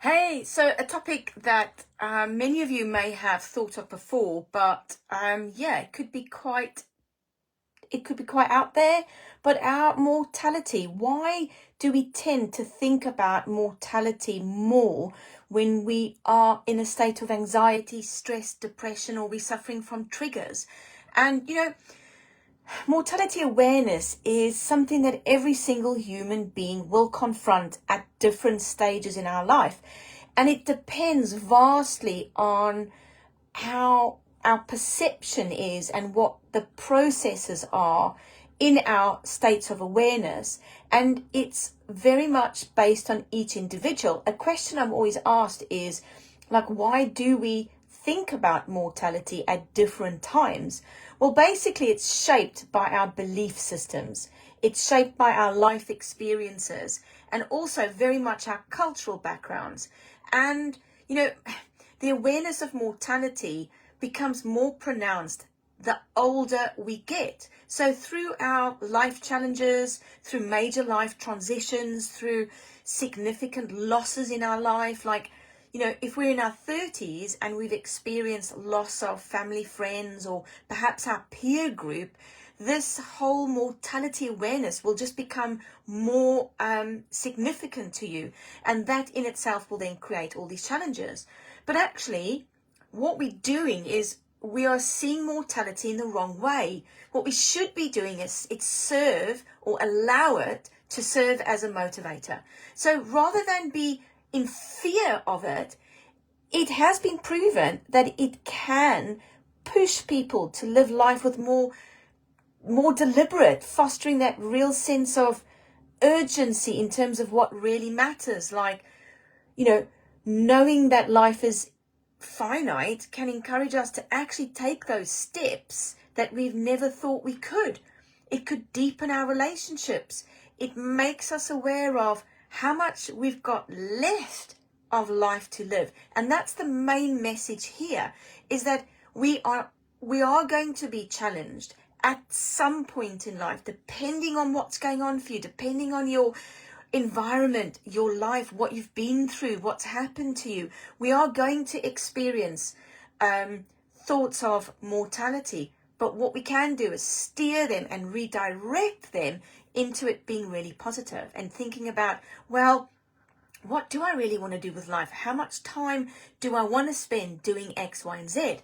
Hey, so a topic that many of you may have thought of before, but yeah, it could be quite out there. But our mortality, why do we tend to think about mortality more when we are in a state of anxiety, stress, depression, or we're suffering from triggers? And mortality awareness is something that every single human being will confront at different stages in our life. And it depends vastly on how our perception is and what the processes are in our states of awareness. And it's very much based on each individual. A question I'm always asked is, why do we think about mortality at different times? Well, basically, it's shaped by our belief systems. It's shaped by our life experiences and also very much our cultural backgrounds. And, the awareness of mortality becomes more pronounced the older we get. So through our life challenges, through major life transitions, through significant losses in our life, if we're in our 30s and we've experienced loss of family, friends, or perhaps our peer group, this whole mortality awareness will just become more significant to you. And that in itself will then create all these challenges. But actually, what we're doing is we are seeing mortality in the wrong way. What we should be doing is serve or allow it to serve as a motivator. So rather than be in fear of it, it has been proven that it can push people to live life with more deliberate, fostering that real sense of urgency in terms of what really matters. Knowing that life is finite can encourage us to actually take those steps that we've never thought we could. It could deepen our relationships. It makes us aware of how much we've got left of life to live. And that's the main message here, is that we are going to be challenged at some point in life, depending on what's going on for you, depending on your environment, your life, what you've been through, what's happened to you. We are going to experience thoughts of mortality, but what we can do is steer them and redirect them into it being really positive and thinking about, well, what do I really want to do with life? How much time do I want to spend doing X, Y, and Z?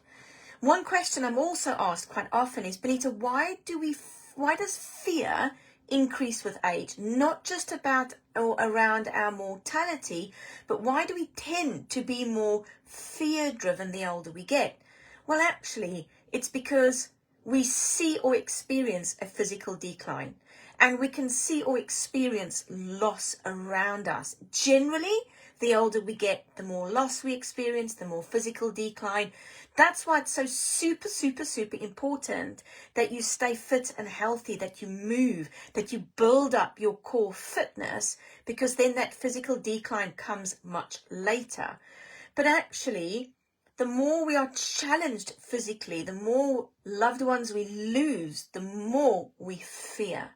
One question I'm also asked quite often is, Bonita, why does fear increase with age? Not just about or around our mortality, but why do we tend to be more fear-driven the older we get? Well, actually, it's because we see or experience a physical decline, and we can see or experience loss around us. Generally, the older we get, the more loss we experience, the more physical decline. That's why it's so super, super, super important that you stay fit and healthy, that you move, that you build up your core fitness, because then that physical decline comes much later. But actually, the more we are challenged physically, the more loved ones we lose, the more we fear.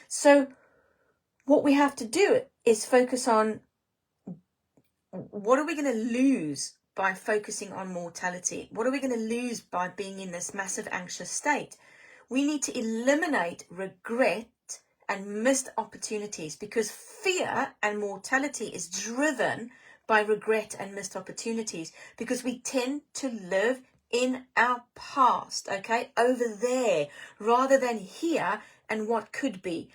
So what we have to do is focus on, what are we going to lose by focusing on mortality? What are we going to lose by being in this massive anxious state? We need to eliminate regret and missed opportunities, because fear and mortality is driven by regret and missed opportunities, because we tend to live in our past, okay, over there, rather than here and what could be.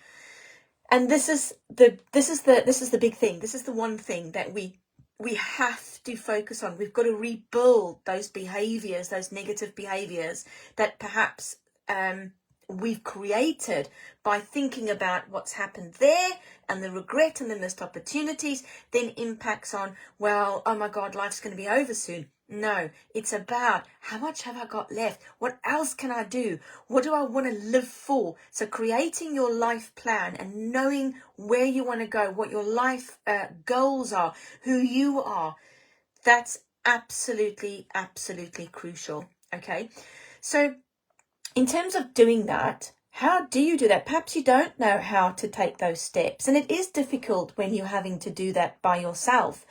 And this is the big thing. This is the one thing that we have to focus on. We've got to rebuild those behaviors, those negative behaviors that perhaps we've created by thinking about what's happened there, and the regret and the missed opportunities then impacts on, well, oh my God, life's going to be over soon. No, it's about, how much have I got left? What else can I do? What do I want to live for? So creating your life plan and knowing where you want to go, what your life goals are, who you are, that's absolutely, absolutely crucial. Okay. So in terms of doing that, how do you do that? Perhaps you don't know how to take those steps. And it is difficult when you're having to do that by yourself.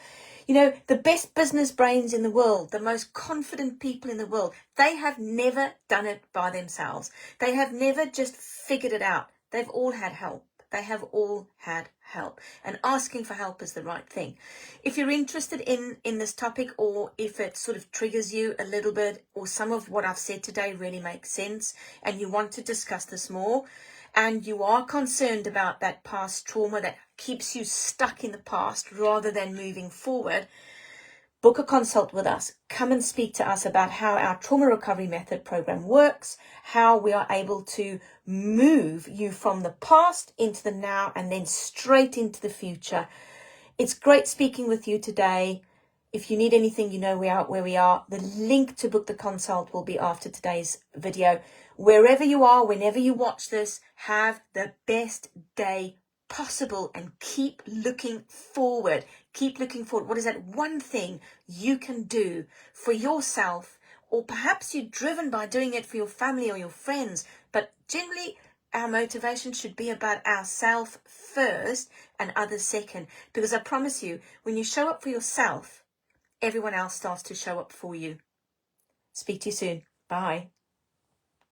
You know, the best business brains in the world, the most confident people in the world, they have never done it by themselves. They have never just figured it out. They've all had help. They have all had help. And asking for help is the right thing. If you're interested in this topic, or if it sort of triggers you a little bit, or some of what I've said today really makes sense, and you want to discuss this more, and you are concerned about that past trauma that keeps you stuck in the past rather than moving forward, book a consult with us. Come and speak to us about how our trauma recovery method program works, how we are able to move you from the past into the now and then straight into the future. It's great speaking with you today. If you need anything, you know where we are. The link to book the consult will be after today's video. Wherever you are, whenever you watch this, have the best day possible and keep looking forward. Keep looking forward. What is that one thing you can do for yourself? Or perhaps you're driven by doing it for your family or your friends, but generally our motivation should be about ourselves first and others second. Because I promise you, when you show up for yourself, everyone else starts to show up for you. Speak to you soon. Bye.